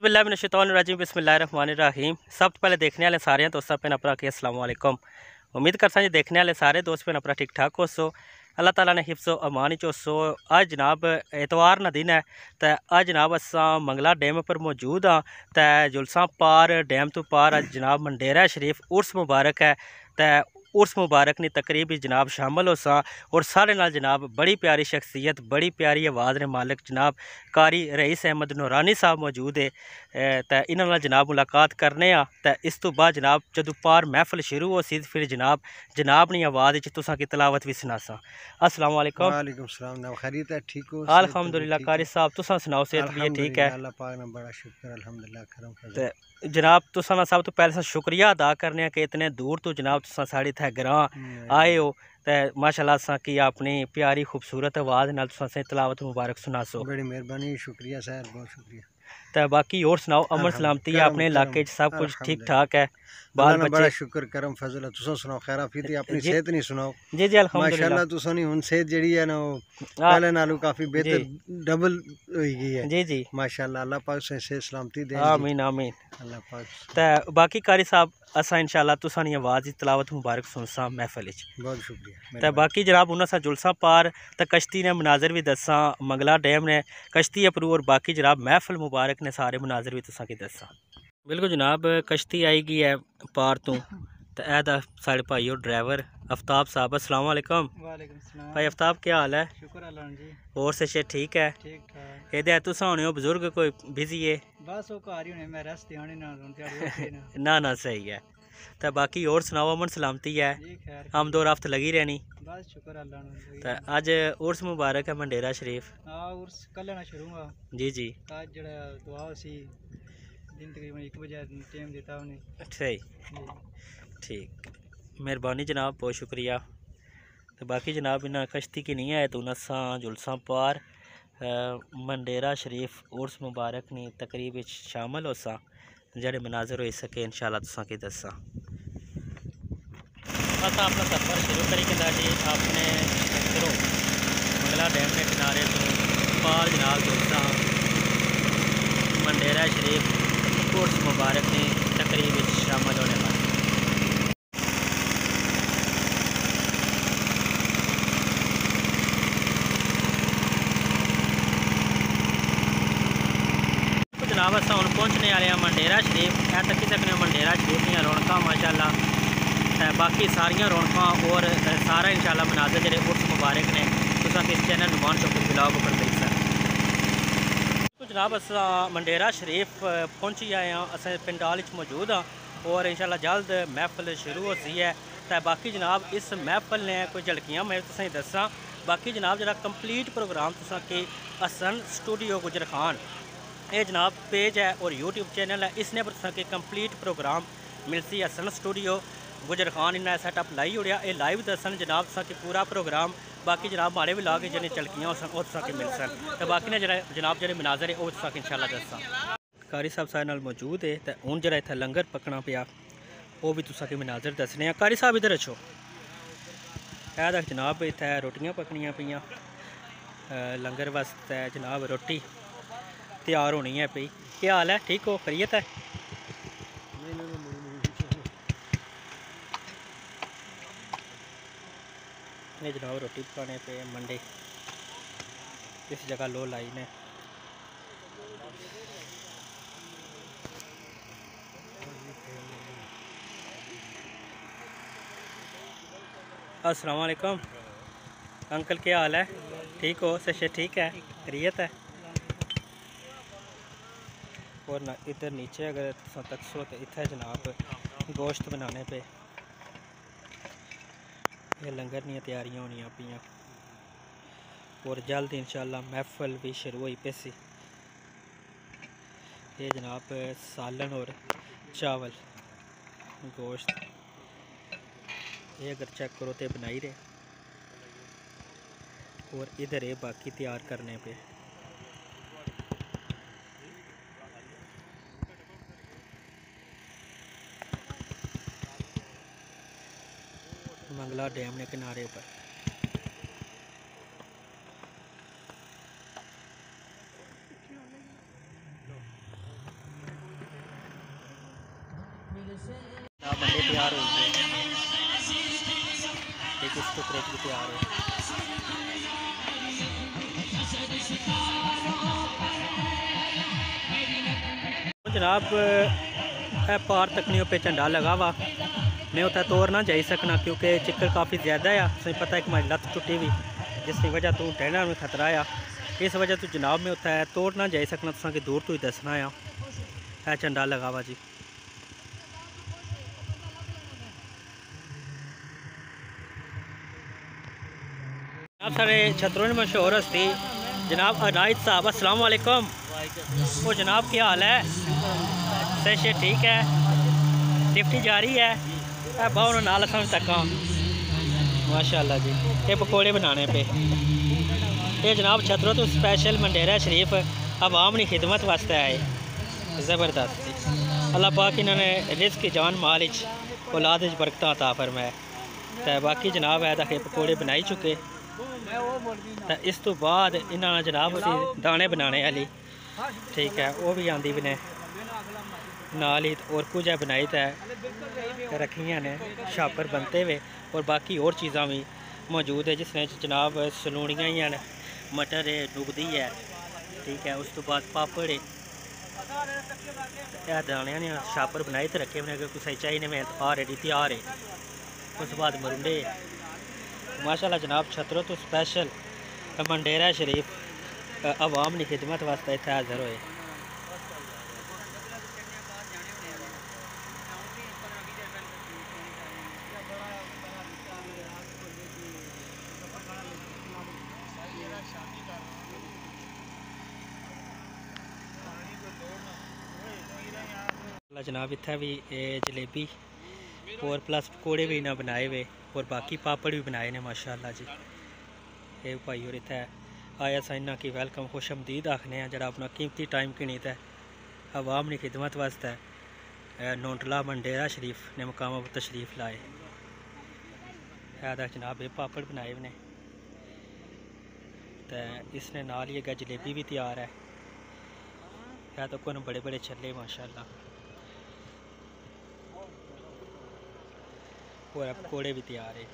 बिस्मिल्लाहिर्रहमानिर्रहीम बिस्मिल्लाहिर्रहमानिर्रहीम। सब तो पहले देखने वाले सारे दोस्तों भैन भरा के अस्सलाम वालेकुम। उम्मीद करता जी देखने वाले सारे दोस्त भैन भरा ठीक ठाक हो सो, अल्लाह ताला ने हिफ्ज़ो अमान चो सो। अज जनाब एतवार ना दिन है तो अज जनाब असा मंगला डैम पर मौजूद हाँ। तो जुलसा पार डैम तो पार अज जनाब मंडेरा शरीफ उर्स मुबारक है। तो उर्स मुबारक ने तकरीब जनाब शामिल हो सा और सारे नाल जनाब बड़ी प्यारी शख्सियत बड़ी प्यारी आवाज़ ने मालिक जनाब कारी रईस अहमद नूरानी साहब मौजूद है। तो इन्होंने नाल जनाब मुलाकात करने आ। तो इस तो बाद जनाब जदों पार महफिल शुरू हो सी फिर जनाब नी आवाज़ च तुसां की तलावत भी सुनासा। अस्सलाम वालेकुम। वालेकुम सलाम। ना खैरियत है? ठीक हो? अल्हम्दुलिल्लाह कारी साहब तुसां सुनाओ सेहत भी ठीक है? अल्लाह पाक ने बड़ा शुक्र अल्हम्दुलिल्लाह करम फजल। तो जनाब तुसां दा सब तो पहले शुक्रिया अदा करने कि इतने दूर तो जनाब तुसां साढ़े इत्थै ग्रां आए हो। तो माशाल्लाह असां की अपनी प्यारी खूबसूरत आवाज़ नाल तुसां तलावत मुबारक सुनासो। बड़ी मेहरबानी, शुक्रिया सर, बहुत शुक्रिया। तो बाकी और सुनाओ अमन सलामती है अपने इलाके सब कुछ ठीक ठाक है? बाल बच्चे बड़ा बच्चे शुक्र करम फजल है। तुसां सुनाओ खैर आफियत है? अपनी सेहत नहीं सुनाओ? जी जी अल्हम्दुलिल्लाह माशाल्लाह तुसां नी हुन सेहत जेड़ी है ना वो पहले नालों काफी बेहतर डबल हो गई है। जी जी माशाल्लाह अल्लाह पाक से सेहत सलामती दे। आमीन आमीन। अल्लाह पाक। तो बाकी कारी साहब असा इंशाल्लाह तुसां दी आवाज़ की तलावत मुबारक सुनसा महफिल च। बहुत शुक्रिया। तो बाकी जनाब उन्होंने सा जुलसा पार तो कश्ती ने मनाजर भी दसा मंगला डैम ने कश्ती अपरू और बाकी जनाब महफिल मुबारक ने सारे मनाजर भी तुसा की दसा। बिल्कुल जनाब कश्ती आई गई है पार तो एदा साढ़े भाई और ड्राइवर आफ्ताब साहब। अस्सलाम वालेकुम। वालेकुम सलाम भाई आफ्ताब क्या हाल है? शुक्र अल्लाह जी और से ठीक है? ठीक ठाक। ये तुसा होने हो बुजुर्ग कोई बिजी है? बस वो घर ही होने मैं रस्ते आने ना ना ना सही है। तो बाकी और सुनाओ अमन सलामती है? जी खैर आमदो रफ्त लगी रहनी। बस शुक्र अल्लाह तो अज उर्स मुबारक है मंडेरा शरीफ। हां उर्स कल ना शुरू हुआ। जी जी आज जड़ा दुआ सी दिन तकरीबन 1 बजे टाइम देता उन्हें। सही ठीक मेहरबानी जनाब बहुत शुक्रिया। तो बाकी जनाब इन्हें कश्ती की नहीं आए तो नसा जुलसा पार मंडेरा शरीफ उर्स मुबारक ने तकरीब शामिल हो सा जेड़े मनाजर हो सके इंशाल्लाह तुसां की दसा। अस अपना सफ़र शुरू करी कि जी अपने इधरों मंगला डैम के किनारे तो पार जनाब जुलसा मंडेरा शरीफ उर्स मुबारक ने तकरीब शामिल होने वाले। जनाब अस हम पहुँचने वाले हैं मंडेरा शरीफ। है तकी सकने मंडेरा शरीफ दियाँ रौनक माशाल्लाह। बाकी सारिया रौनक और सारा इंशाल्लाह मनाजर जो उर्स मुबारक ने तुसा किस चैनल नुमान चौक ब्लॉग पर मिल सक। तो जनाब अस मंडेरा शरीफ पहुँची आए हैं। अस पिंडाल मौजूद हाँ और इंशाल्लाह जल्द महफिल शुरू हो सी है। तो बाकी जनाब इस महफिल ने कोई झलकियाँ मैं तुसें दसा। बाकी जनाब जरा कंप्लीट प्रोग्राम तुसा के हसन स्टूडियो गुजर खान ये जनाब पेज है और यूट्यूब चैनल है। इसने पर के कंप्लीट प्रोग्राम मिलसी हसन स्टूडियो गुजर खान इन्हें सैटअप लाई उड़िया ये लाइव दसन जनाब कि पूरा प्रोग्राम। बाकी जनाब माड़े भी लागे जिन्हें झलकियाँ हो के मिल सन। तो बाकी ने जरा जनाब जो मनाजर है वो इंशाल्लाह दसा। कारी साहब सारे नाल मौजूद है। तो हूँ जरा इतना लंगर पकना पिया वो भी तुसा के मनाजर दसने हैं। कारी साहब इधर अच्छो है तक जनाब इतने रोटियाँ पकनियाँ पियाँ लंगर वास्ते जनाब रोटी तैयार होनी है पी। क्या हाल है? ठीक हो? खैरियत है? ये जनाब रोटी पकाने पे मंडे इस जगह लो लाई ने। अस्सलाम वालेकुम अंकल क्या हाल है? ठीक हो? से ठीक है? खैरियत है? और ना इधर नीचे अगर तकसो तो इतना जनाब गोश्त बनाने पे ये लंगर दी तैयारियां होनी पियाँ और जल्द इंशाल्लाह महफिल भी शुरू हुई पैसी। ये जनाब सालन और चावल गोश्त ये अगर चेक करो तो बनाई रहे और इधर ये बाकी तैयार करने पे। मंगला डैम ने किनारे पर बंदे तैयार हो गए, एक इसके क्रेच भी तैयार हो। जनाब पार तकनियों पे झंडा लगा हुआ, मैं उत्थे तोड़ ना जाई सकना क्योंकि चिक्कड़ काफ़ी ज़्यादा है। तुझे पता है कि मेरी लत्त टुटी हुई, जिसकी वजह तू टहना में खतरा आ, इस वजह तो जनाब मैं उत्थे तोड़ ना जाई सकना, तुसा कि दूर तो ही दसना आ झंडा लगा हुआ जी। जनाब साढ़े छतरों में मशहूर हस्ती जनाब अनायत साहब, अस्सलाम वालेकुम। वो जनाब क्या हाल है? सही ठीक है, डिफ्टी जारी है बहुत नाल समझ तक माशाल्लाह जी। ये पकौड़े बनाने पे ये जनाब छतरों तो स्पेशल मंडेरा शरीफ अवाम की खिदमत वास्ते आए, ज़बरदस्त। अल्लाह पाक इन्होंने रिज़्क़ की जान माल औलाद बरकत अता फरमाए। तो बाकी जनाब है तो पकौड़े बनाई चुके, तो इस तो बाद इन्होंने जनाब दाने बनाने वाली ठीक है वो भी आंदी भी ने नाल ही, और कुछ बनाई तो रखियाँ ने शापर बनते हुए, और बाकी और चीज़ा भी मौजूद है जिसमें जनाब सलूनियाँ ही हैं, मटर है, डुगदी है ठीक है। उस तो बाद पापड़ है, दाने ने शापर बनाए तो रखे मैंने, अगर कुछ चाहिए में ऑलरेडी तैयार है। उस बाद मरुंडे माशाल्लाह जनाब छतरों तो स्पेशल मंडेरा शरीफ अवाम की खिदमत वास्ते इत्थे हाज़र होए। जनाब इत्थे भी जलेबी और प्लस पकौड़े भी इन्हें बनाए हुए, और बाकी पापड़ भी बनाए ने माशाल्लाह जी। ये भाई और इत्थे आया सा इन्हों की वेलकम खुश आमदीद आखने जरा अपना कीमती टाइम गिनीत है अवाम की खिदमत वास्ते नोटला मंडेरा शरीफ ने मुकाम पर तशरीफ़ लाए। है जनाब ये पापड़ बनाए ने, तो इसने नाल ही अगर जलेबी भी तैयार है तो कौन बड़े बड़े छल्ले माशाल्लाह, और पकौड़े भी तैयार है।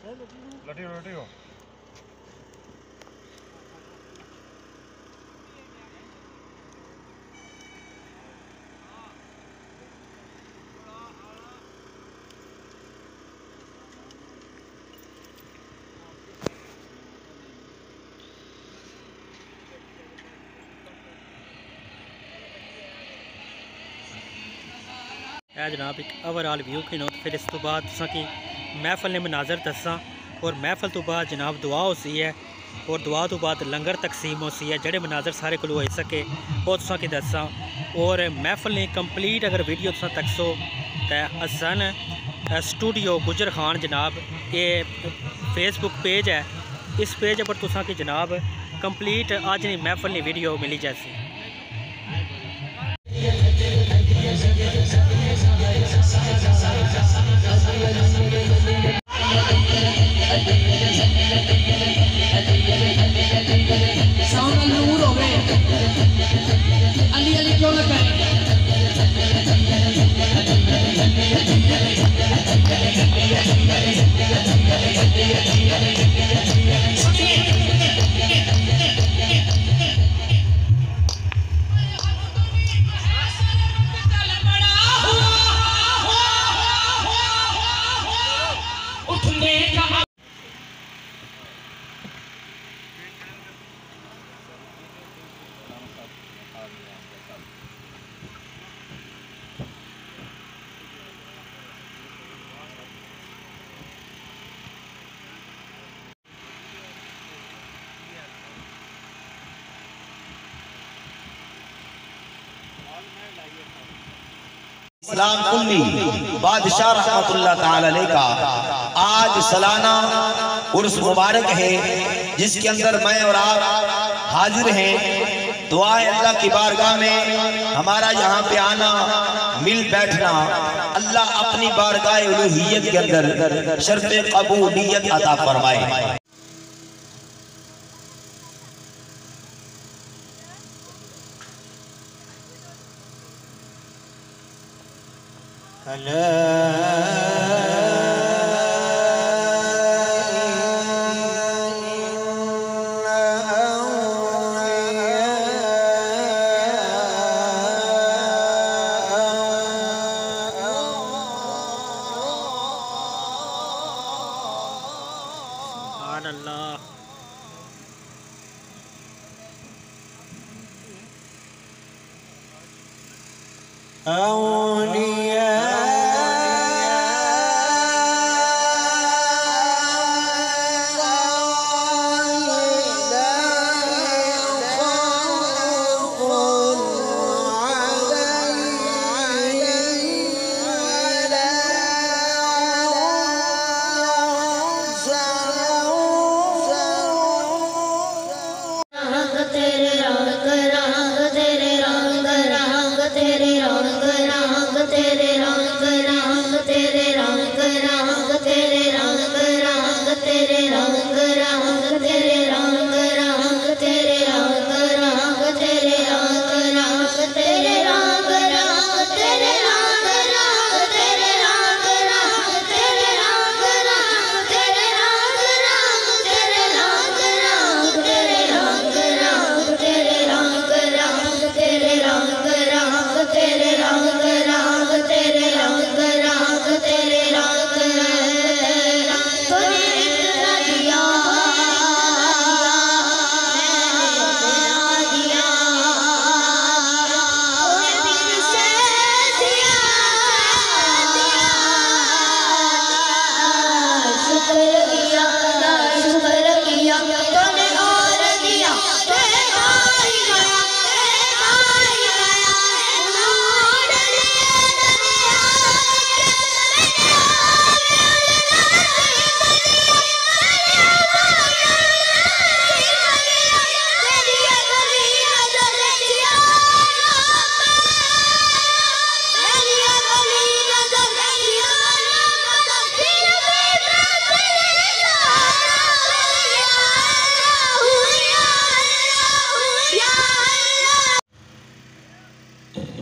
जनाब एक ओवरऑल व्यू की नोट, फिर इस तो बाद कि महफल ने मनाजर दसा, और महफल तो बाद जनाब दुआ होती है, और दुआ तो बाद लंगर तकसीम होती है, जड़े मनाजर सारे को हो सके वो कि दसा। और महफल ने कंप्लीट अगर वीडियो तुसा तकसो तो हसन स्टूडियो गुजर खान जनाब ये फेसबुक पेज है, इस पेज पर तुसा कि जनाब कंप्लीट अज नहीं महफल ने वीडियो मिली जैसी। इस्लाम कुल्ली बादशाह रहमतुल्लाह ताला अलैह का आज सालाना उर्स मुबारक है, जिसके अंदर मैं और आप हाजिर हैं। दुआ है अल्लाह की बारगाह में हमारा यहाँ पे आना, मिल बैठना, अल्लाह अपनी बारगाह उलूहियत के अंदर शर्फ़े कबूलियत अता फरमाए।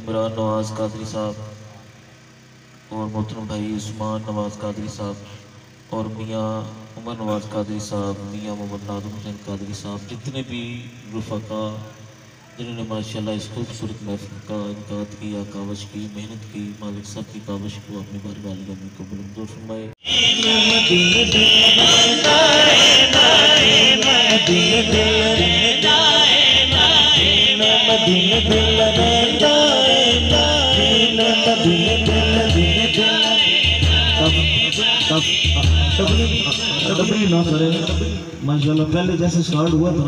इमरान नवाज कादरी साहब और मोहतरम भाई उस्मान नवाज कादरी साहब और मियाँ उमर नवाज कादरी साहब, मियाँ मोहम्मद नाज़िम हुसैन कादरी साहब, जितने भी रुफ़क़ा जिन्होंने माशाल्लाह इस खूबसूरत महफ़िल का इनकाद किया, कावश की, मेहनत की, मालिक सब की कावश को अपनी बारगाह में कबूल मंजूर फरमाए। माशाल्लाह पहले जैसे स्टार्ट हुआ था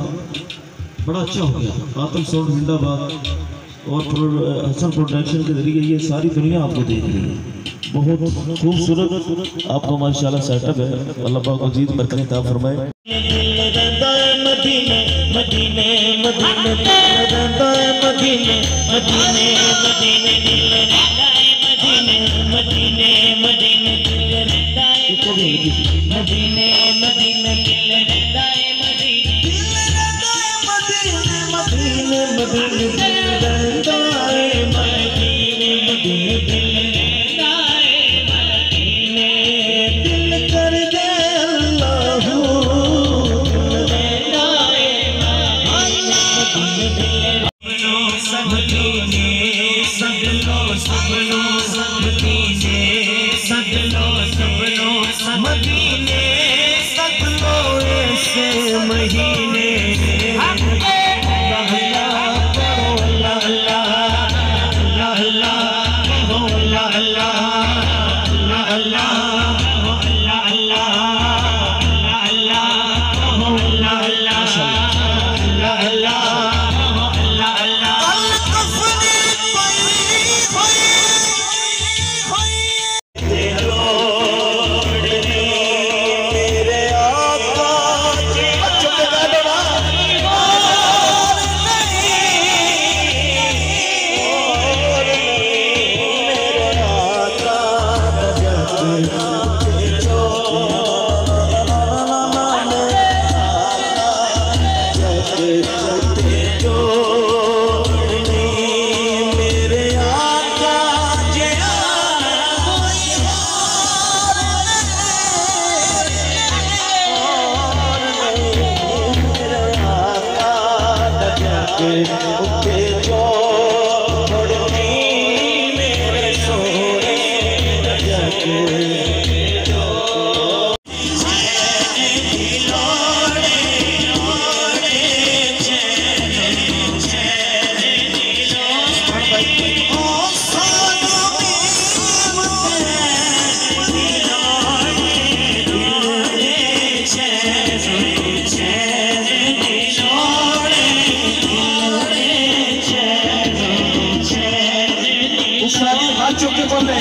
बड़ा अच्छा हो गया। आतम साउंड जिंदाबाद और हसन प्रोडक्शन के जरिए ये सारी दुनिया आपको देख रही है। बहुत खूबसूरत आपको माशाल्लाह सेटअप है। अल्लाह पाक मजीद बरकतें अता फरमाए। चुके बोले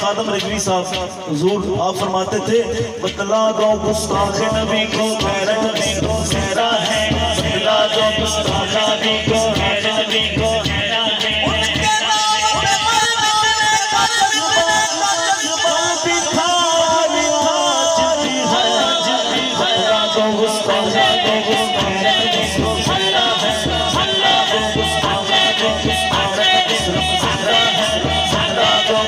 सालों में रिजवी साहब हुजूर आप फरमाते थे बतला दो गुस्ताख नबी को गैरत नबी को गहरा है, बतला दो गुस्ताख नबी को गैरत नबी को गहरा है, उनके नाम पे मरने का जज्बा बिखार आज भी है, बतला दो गुस्ताख नबी को गैरत नबी को गहरा है, बतला दो गुस्ताख नबी को गैरत नबी को गहरा है, बतला दो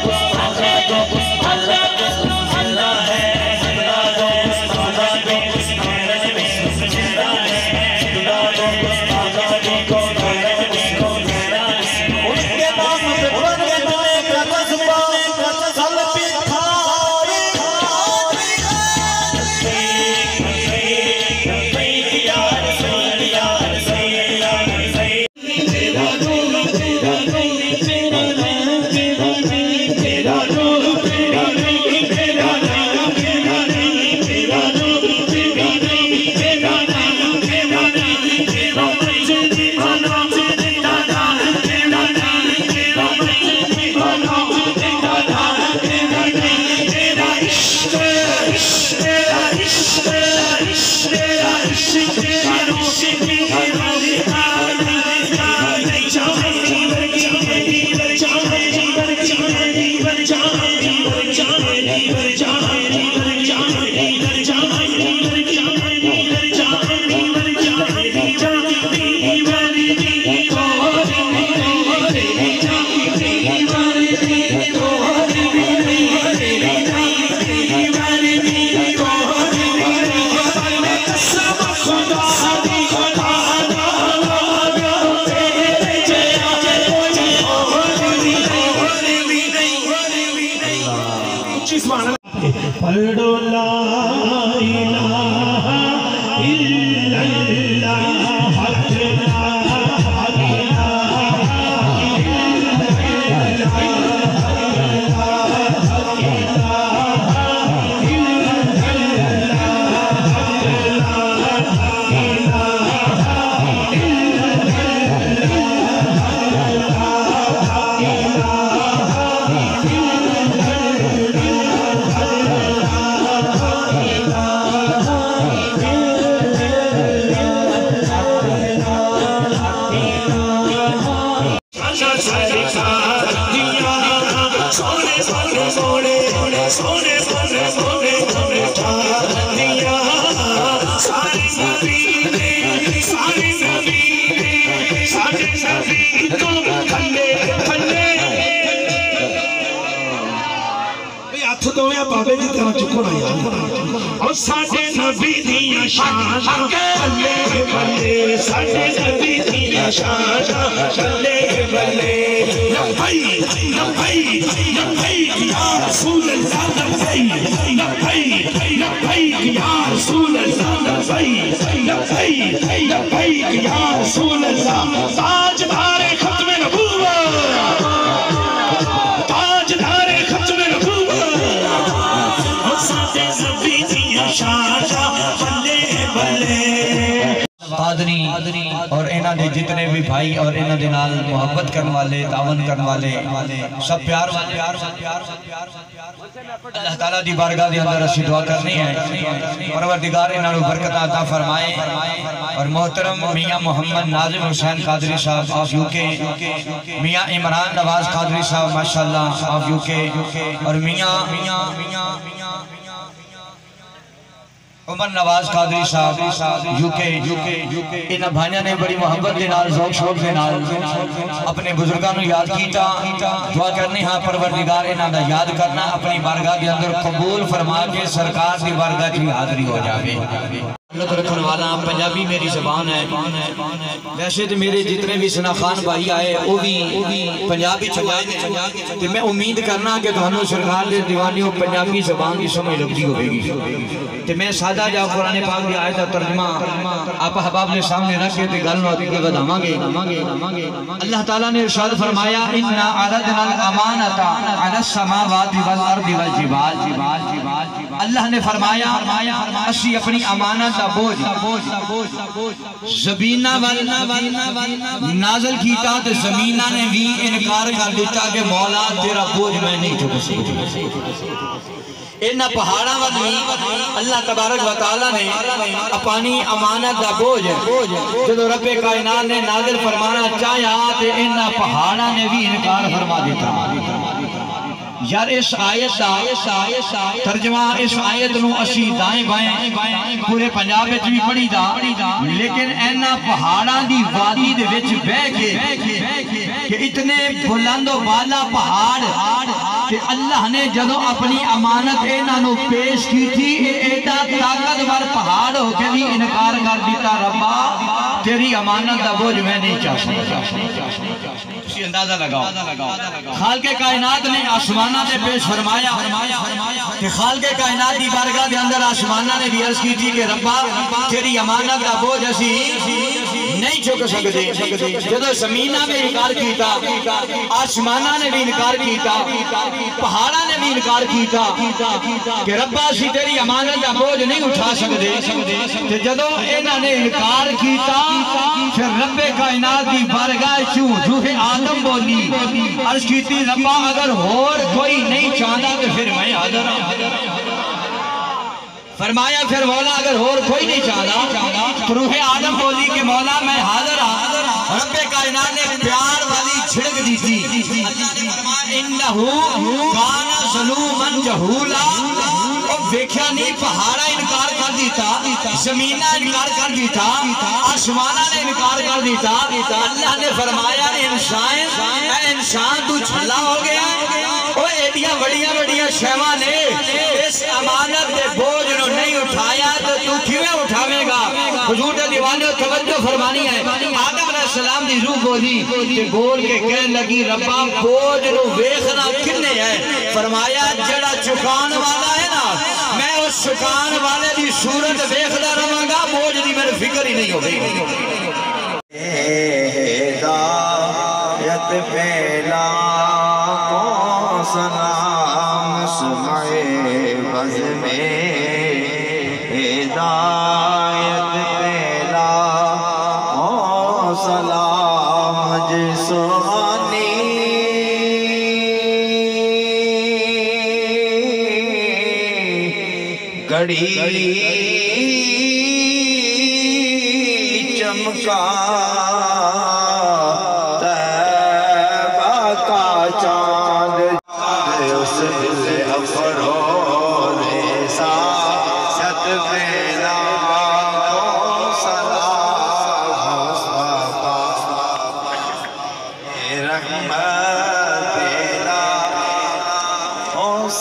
पढ़ो ला इलाहा इल्लल्लाह सारी शादियां सोने सोने सोने सोने सोने सोने सोने शादियां सारी नबी सारी नबी सारे नबी तो खंडे खंडे हथ दोया बाबे की तरह चुको ना यार और साडे नबी दियां शान बल्ले बल्ले साडे नबी दियां शान बल्ले बल्ले नबी नबी नबी या रसूल अल्लाह नबी नबी नबी या रसूल अल्लाह नबी नबी नबी या रसूल अल्लाह ताजदार खत्म नबूवत ताजदार खत्म नबूवत साडे नबी दियां शान बल्ले बल्ले कादरी और इन्हां दे जितने भी भाई और इन्हां दे नाल मोहब्बत करने वाले तावन करने वाले सब प्यार वाले अल्लाह ताला दी बारगाह दे अंदर असीं दुआ करनी है परवरदिगार इन्हां नूं बरकत अता फरमाए और मोहतरम मियां मोहम्मद नाजिम हुसैन कादरी साहब ऑफ यूके मियां इमरान नवाज कादरी साहब माशाअल्लाह ऑफ यूके और मियां उमर नवाज कादरी साहब यूके इन भाइयों ने बड़ी मोहब्बत के नाल ज़ौक़ शौक़ के नाल अपने बुजुर्गों को याद किया दुआ करनी हाँ परवरदिगार इन्हां दा याद करना अपनी बारगाह के अंदर कबूल फरमा के सरकार की बारगाह की हाज़री हो जाए रखने वाला पंजाबी मेरी ज़बान है वैसे तो मेरे जितने भी सना खान भाई आए वो भी पंजाबी चुकाए तो मैं उम्मीद करना कि तुहानू सरकार के दीवानी पंजाबी ज़बान की समझ लगती होगी तो मैं सादा जा कुरान पाक की आयत का तर्जमा आप अहबाब के सामने रख के गल बढ़ावांगे अल्लाह ताला ने इरशाद फरमाया इन्ना अरदना अमानता अला समावाति वल अर्दि वल जिबाल अल्लाह ने फरमाया असी अपनी अमानत का बोझ ज़मीना वल नाज़िल कीता ते ज़मीना ने भी इनकार कर दिता कि मौला तेरा बोझ मैं नहीं चुक सकती इन्हां पहाड़ां वल अल्लाह तबारक व तआला ने अपनी अमानत का बोझ जो रब्बे कायनात ने नाज़िल फरमाना चाहा ते इन्हां पहाड़ां ने भी इनकार फरमा दिता यार इस आयत का तर्जमा इस आयत नूं असी दाएं बाएं पूरे पंजाब विच भी पढ़ी दा लेकिन इन्हां पहाड़ां दी वादी दे विच बह के कि इतने बुलंद वाला पहाड़ कि अल्लाह ने जदों अपनी अमानत इन्हां नूं पेश की थी एडा ताकतवर पहाड़ होके भी इनकार कर दिता रब्बा तेरी अमानत का बोझ मैं नहीं चाह सकता अंदाजा लगाओ खालिक़े कायनात ने आसमाना ने पेश फरमाया कि खालिक़े कायनात की बारगाह के अंदर आसमाना ने भी अर्ज की थी कि रब्बा तेरी अमानत का बोझ असी नहीं चुक सकते जदों ज़मीना ने इनकार किया आसमाना ने भी इनकार किया पहाड़ा ने भी इनकार किया कि रब्बा असी तेरी अमानत का बोझ नहीं उठा सकते जदों इन्हां ने इनकार किया फिर रब्बे कायनात की बारगाह चूं रूह आदम बोली अर्ज की रब्बा अगर होर कोई नहीं चाहता तो फिर मैं हाज़िर हूं फरमाया फिर मौला अगर होर कोई नहीं चाहता तो रूह आदम बोली कि मौला मैं हाज़िर हूं रब्बे कायनात ने प्यार वाली छिड़क दी थी इन्नहु काना ज़लूमन जहूला देखा नहीं पहाड़ा इनकार कर दिता ज़मीना इनकार कर दिता आसमाना ने इनकार कर दिता अल्लाह ने फरमाया इंसान तू छला हो गया एडिया बड़िया बड़िया शैवां ने इस अमानत के बोझ नु नहीं उठाया तो तू किवें उठावेगा हुजूर दे दीवाने तवज्जो फरमानी है आदम अलैहिस्सलाम दी रूह बोली ते बोल के कहने लगी रब्बा बोझ नु देखना किन्ने है फरमाया जेड़ा चुकान वाला है ना मैं उस चुकान वाले की सूरत देखता रहांगा बोझ की मेरी फिक्र ही नहीं होगी हिदायत फैला को सलाम सुनाए बज़ में हिदायत फैला को सलाम जिसोनी घड़ी चमका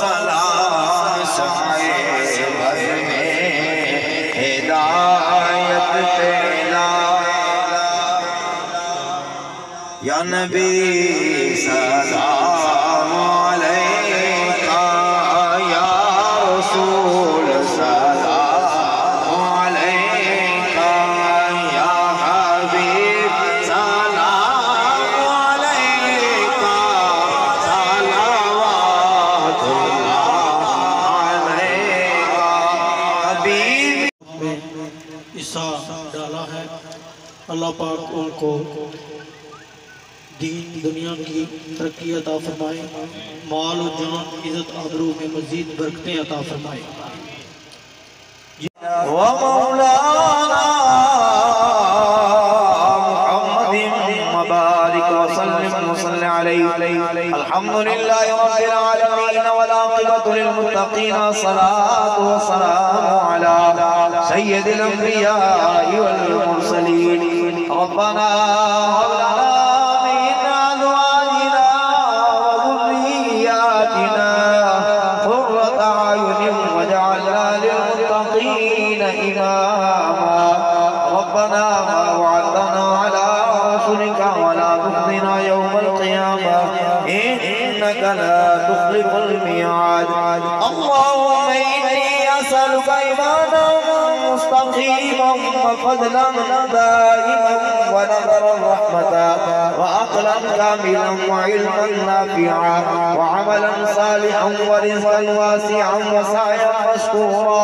सलाम सहाए भर में हिदायत तेरा या नबी सलाम अलैका या रसूल सलाम अलैका या हबीब सलाम अलैका सलावतुल्लाह अलैका हबीब हिस्सा डाला है। अल्लाह पाक उनको दीन दुनिया की तरक्की अता फरमाए, माल और जान इज़्ज़त आबरू में मज़ीद बरकतें अता फरमाए। वमौलाना मुहम्मदिन मुबारक वसल्लिम वसल्लि अलैहि अल्हम्दुलिल्लाहि रब्बिल आलमीन वल आक़िबतु लिल मुत्तक़ीन सलातु व सलामु अला सय्यिदिल अंबिया वल मुरसलीन रब्बना हब लना मिन अज़वाजिना व ज़ुर्रिय्यातिना क़ुर्रता अयुनिन वज'alना लिल इमामा रब्बना मा वअदतना अला रसूलिका वला तुख़ज़िना यौमल क़ियामा इन्नका ला तुख़्लिफ़ुल मिआद अल्लाहुम्मा इन्नी असअलुका ईमानन मुस्तक़ीमन व फ़ज़लन दाइमन व नज़रन रहमतन व अक़लन कामिलन व इल्मन नाफ़िअन व अमलन सालिहन व रिज़्क़न वासिअन व सअयन मशकूरा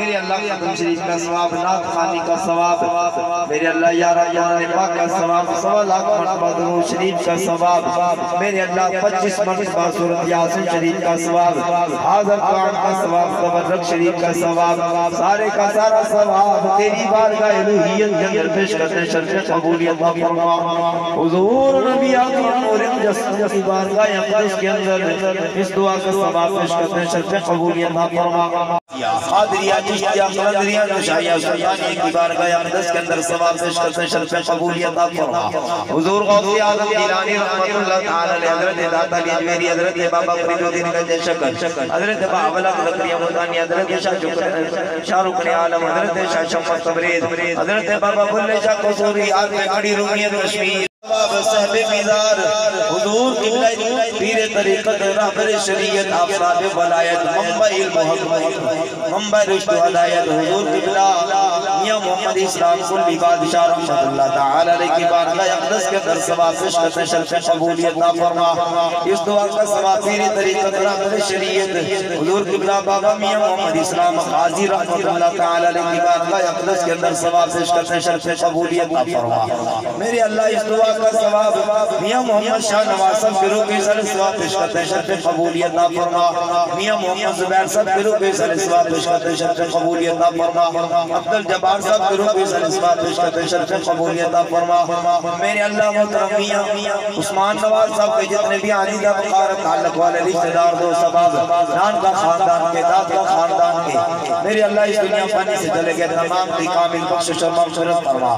मेरे अल्लाह कदम शरीफ का सवाब, नात खानी का सवाब, मेरे अल्लाह यारा यारा पाक का सवाब, 1.25 लाख मरतबा दुरूद शरीफ का सवाब, मेरे अल्लाह 25 मरतबा सूरत यासीन शरीफ का सवाब, हाज़िर कुरान का सवाब, तबर्रुक शरीफ का सवाब, सारे का सारा सवाब तेरी बारगाह इलाहियत के अंदर पेश करते शर्फ कबूलियत फरमा। हुजूर नबी आक़ा और मुजस्सम की बारगाह अक़दस के अंदर इस दुआ का सवाब पेश करते शर्फ कबूलियत फरमा। क़ादिरिया चिश्तिया क़ादिरिया नशाइया सुल्तानी की बारगाह अक़दस के अंदर सवाब पेश करते शर्फ कबूलियत फरमा। हुजूर गौसे आज़म गिलानी रहमतुल्लाह तआला अलैहि हज़रत दाता अजमेरी हज़रत बाबा फरीदुद्दीन गंज शकल हज़रत बावला ज़करिया मुल्तानी हज़रत शाहरुख ने आलम हज़रत शाह शम्स तबरेज़ हज़रत बाबा बुल्ले शाह कसूरी आल में खड़ी रुमियत कश्मीर बाबा साहब मिज़ार हुजूर किबला पीर तरीक़त रहबर शरीयत आफराद वलायत मंबई मोहब्बत मंबई रुश्द हदायत हुजूर किबला मियां मोहम्मद इस्लाम कुल्ली बादशाह रहमतुल्लाह तआला अलैहि की बारगाह अक़दस के अंदर सवाब पेश करते शर्फ कबूलियत फरमा। इस दुआ का सवाब पीर तरीक़त रहबर शरीयत हुजूर किबला बाबा मियां मोहम्मद इस्लाम गाजी रहमतुल्लाह तआला अलैहि की बारगाह अक़दस के अंदर सवाब पेश करते शर्फ कबूलियत फरमा। मेरे अल्लाह इस दुआ का सवाब मियां मोहम्मद शाह नवाज साहब के रूह के सवाब पेश करते शर्फ कबूलियत फरमा। मियां मोहम्मद जुबैर साहब के रूह के सवाब पेश करते शर्फ कबूलियत फरमा। अब्दुल जब्बार साहब के रूह के सवाब पेश करते शर्फ कबूलियत फरमा। मेरे अल्लाह मोहतरम मियां उस्मान नवाज साहब के जितने भी आजीज़ा वक़ार ताल्लुक़ वाले रिश्तेदार दो सबाब नान का खानदान के दाद का खानदान के मेरे अल्लाह इस दुनिया पानी से चले गए तमाम की कामिल बख्शिश और मग़फ़िरत फरमा।